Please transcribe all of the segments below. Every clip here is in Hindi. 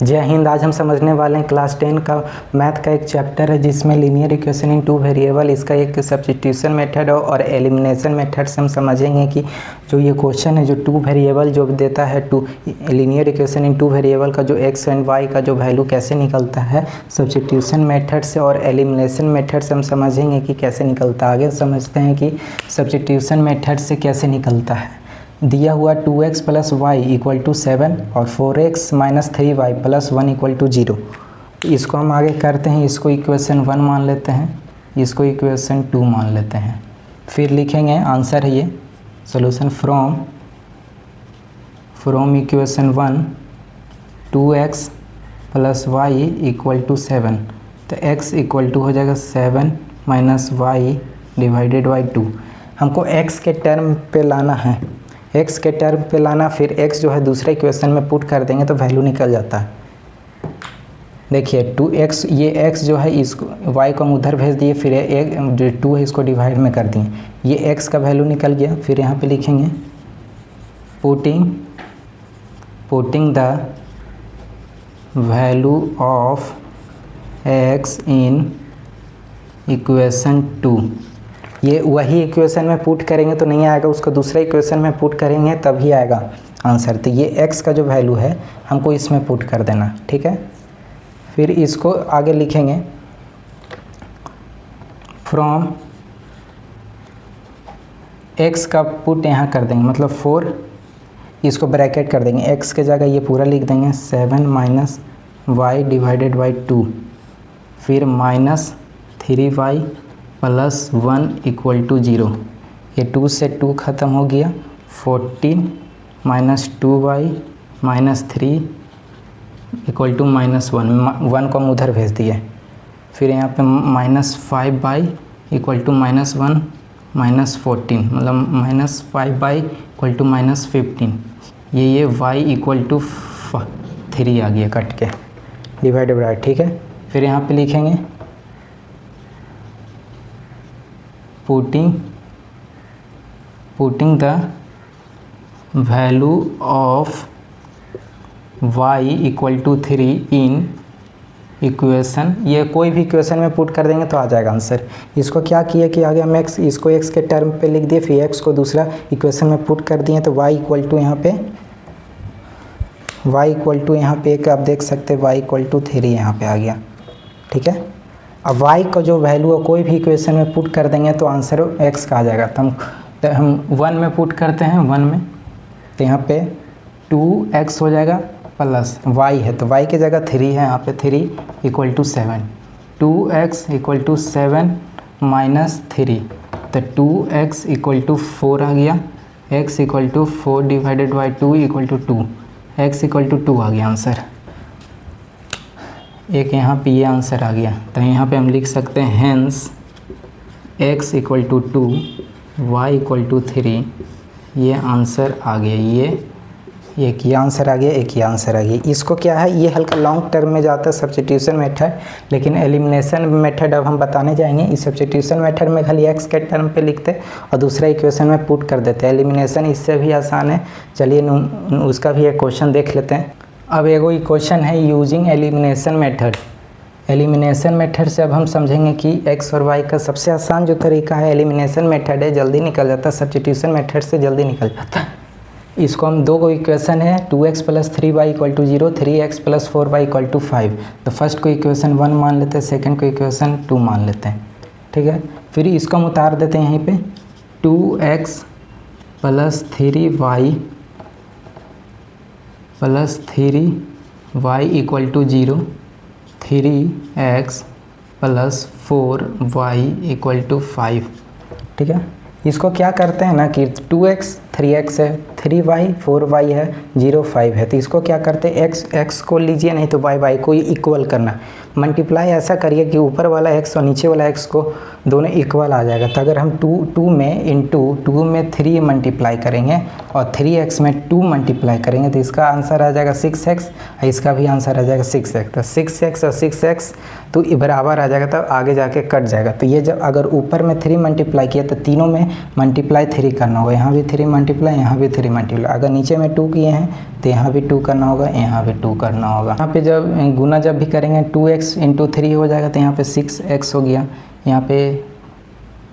जय हिंद। आज हम समझने वाले हैं क्लास 10 का मैथ का एक चैप्टर है जिसमें linear equation in two variable, इसका एक सब्स्टिट्यूशन मेथड और एलिमिनेशन मेथड से हम समझेंगे कि जो ये क्वेश्चन है जो टू वेरिएबल जो देता है two linear equation in two variable का जो एक्स एंड वाई का जो वैल्यू कैसे निकलता है सब्स्टिट्यूशन मेथड से और एलिमिनेशन मेथड से हम समझेंगे कि कैसे निकलता है। आगे समझते हैं कि सब्स्टिट्यूशन मेथड से कैसे निकलता है। दिया हुआ 2x plus y equal to 7 और 4x minus 3y plus 1 equal to 0। इसको हम आगे करते हैं, इसको इक्वेशन 1 मान लेते हैं, इसको इक्वेशन 2 मान लेते हैं। फिर लिखेंगे आंसर है ये solution from equation 1 2x plus y equal to 7, तो x इक्वल टू हो जाएगा 7 माइनस वाई डिवाइडेड बाई 2। हमको x के टर्म पे लाना है, x के टर्म पे लाना, फिर x जो है दूसरे इक्वेशन में पुट कर देंगे तो वैल्यू निकल जाता है। देखिए 2x, ये x जो है इसको y को हम उधर भेज दिए, फिर एक जो 2 है इसको डिवाइड में कर दिए, ये x का वैल्यू निकल गया। फिर यहाँ पे लिखेंगे putting the value of x in equation 2। ये वही इक्वेशन में पुट करेंगे तो नहीं आएगा, उसको दूसरे इक्वेशन में पुट करेंगे तभी आएगा आंसर। तो ये x का जो वैल्यू है हमको इसमें पुट कर देना, ठीक है। फिर इसको आगे लिखेंगे फ्रॉम x का पुट यहाँ कर देंगे, मतलब 4, इसको ब्रैकेट कर देंगे, x के जगह ये पूरा लिख देंगे 7 माइनस वाई डिवाइडेड बाई 2, फिर minus 3y plus 1 equal to 0। ये 2 से 2 ख़त्म हो गया, 14 minus 2y minus 3 equal to minus 1 को हम उधर भेज दिए। फिर यहाँ पे minus 5y equal to minus 1 minus 14, मतलब minus 5y equal to minus 15। ये y इक्वल टू 3 आ गया कट के डिवाइडेड बाई, ठीक है। फिर यहाँ पे लिखेंगे putting the value of y equal to 3 in equation, ये कोई भी इक्वेशन में पुट कर देंगे तो आ जाएगा आंसर। इसको क्या किया कि आगे हम इसको x के टर्म पे लिख दिए, फिर x को दूसरा इक्वेशन में पुट कर दिए, तो y इक्वल टू यहाँ पे एक आप देख सकते हैं y इक्वल टू 3 यहाँ पे आ गया, ठीक है। अब y का जो वैल्यू है कोई भी इक्वेशन में पुट कर देंगे तो आंसर x का आ जाएगा। तो हम 1 में पुट करते हैं, 1 में, तो यहाँ पे 2x हो जाएगा प्लस y है तो y की जगह 3 है, यहाँ पे 3 equal to 7, 2x equal to 7 minus 3, तो 2x इक्वल टू 4 आ गया, x equal to 4 divided by 2 equal to 2, x equal to 2 आ गया आंसर। एक यहाँ पे ये आंसर आ गया, तो यहाँ पे हम लिख सकते हैं hence x equal to 2 y equal to 3, ये आंसर आ गया। एक ये आंसर आ गया, एक ये आंसर आ गया। इसको क्या है, ये हल्का लॉन्ग टर्म में जाता है सब्स्टिट्यूशन मेथड, लेकिन एलिमिनेशन मेथड अब हम बताने जाएंगे। इस सब्स्टिट्यूशन मेथड में खाली x के टर्म पे लिखते और दूसरा इक्वेशन में पुट कर देते हैं। एलिमिनेशन इससे भी आसान है, चलिए उसका भी एक क्वेश्चन देख लेते हैं। अब एगो इक्वेशन है using elimination method. Elimination method से अब हम समझेंगे कि x और y का सबसे आसान जो तरीका है एलिमिनेशन मेथड है, जल्दी निकल जाता है, सब्स्टिट्यूशन मेथड से जल्दी निकल जाता है। इसको हम दो इक्वेशन है 2x plus 3y equal to 0, 3x plus 4y equal to 5, तो फर्स्ट को इक्वेशन 1 मान लेते हैं, सेकंड को इक्वेशन 2 मान लेते हैं, ठीक है। फिर इसको हम उतार देते हैं यहीं पे 2x plus 3y plus 3y equal to 0, 3x plus 4y equal to 5, ठीक है। इसको क्या करते हैं ना कि 2x 3x है, 3y 4y है, 0 5 है, तो इसको क्या करते हैं x को लीजिए, नहीं तो y को इक्वल करना, मल्टीप्लाई ऐसा करिए कि ऊपर वाला x और नीचे वाला x को दोनों इक्वल आ जाएगा। तो अगर हम 2 में इंटू 2 में 3 मल्टीप्लाई करेंगे और 3x में 2 मल्टीप्लाई करेंगे तो इसका आंसर आ जाएगा 6x और इसका भी आंसर आ जाएगा 6x। तो 6x और 6x तो बराबर आ जाएगा, तब आगे जाके कट जाएगा। तो ये जब अगर ऊपर में 3 मल्टीप्लाई किया तो तीनों में मल्टीप्लाई 3 करना होगा, यहाँ भी 3 मल्टीप्लाई, यहाँ भी 3 मल्टीप्लाई। अगर नीचे में 2 किए हैं तो यहाँ भी 2 करना होगा, यहाँ भी 2 करना होगा। यहाँ पे जब गुना जब भी करेंगे 2x इंटू 3 हो जाएगा, तो यहाँ पे 6x हो गया, यहाँ पे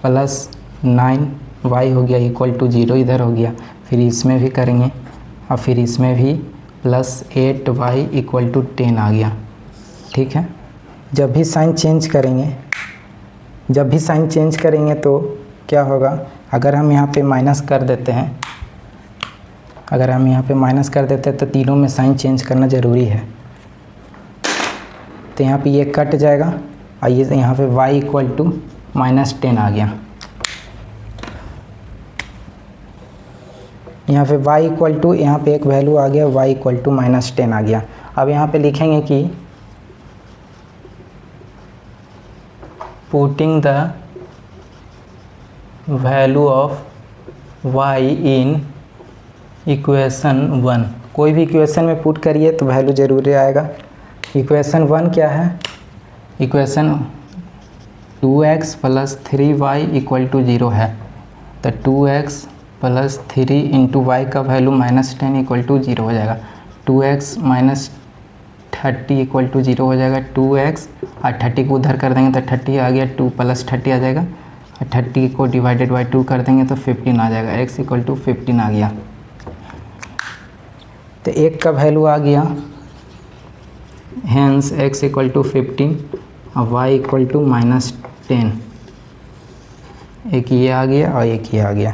प्लस 9y हो गया इक्वल टू 0 इधर हो गया। फिर इसमें भी करेंगे और फिर इसमें भी प्लस 8y इक्वल टू 10 आ गया। ठीक है, जब भी साइन चेंज करेंगे तो क्या होगा, अगर हम यहाँ पे माइनस कर देते हैं, तो तीनों में साइन चेंज करना ज़रूरी है। तो यहाँ पे ये कट जाएगा और ये यहाँ पे y इक्वल टू -10 आ गया। यहाँ पे y इक्वल टू, यहाँ पे एक वैल्यू आ गया, y इक्वल टू -10 आ गया। अब यहाँ पे लिखेंगे कि putting the value of y in equation 1। कोई भी इक्वेशन में पुट करिए तो वैल्यू ज़रूरी आएगा। इक्वेशन 1 क्या है, equation 2x plus 3y equal to 0 है। तो 2x प्लस 3 इंटू वाई का वैल्यू -10 इक्वल टू 0 हो जाएगा। 2x माइनस 30 इक्वल टू 0 हो जाएगा। 2x और 30 को उधर कर देंगे तो 30 आ गया, 2 प्लस 30 आ जाएगा और 30 को डिवाइडेड बाई 2 कर देंगे तो 15 आ जाएगा। x इक्वल टू 15 आ गया। तो 1 का वैल्यू आ गया, हेंस x इक्वल टू 15 और y इक्वल टू -10। एक ये आ गया और एक ये आ गया।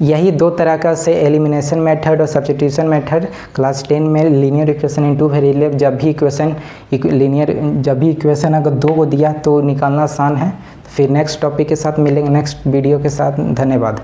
यही 2 तरह का से एलिमिनेशन मेथड और सब्स्टिट्यूशन मेथड क्लास 10 में लीनियर इक्वेशन इनटू वेरिएबल, जब भी इक्वेशन अगर 2 को दिया तो निकालना आसान है। फिर नेक्स्ट टॉपिक के साथ मिलेंगे, नेक्स्ट वीडियो के साथ। धन्यवाद।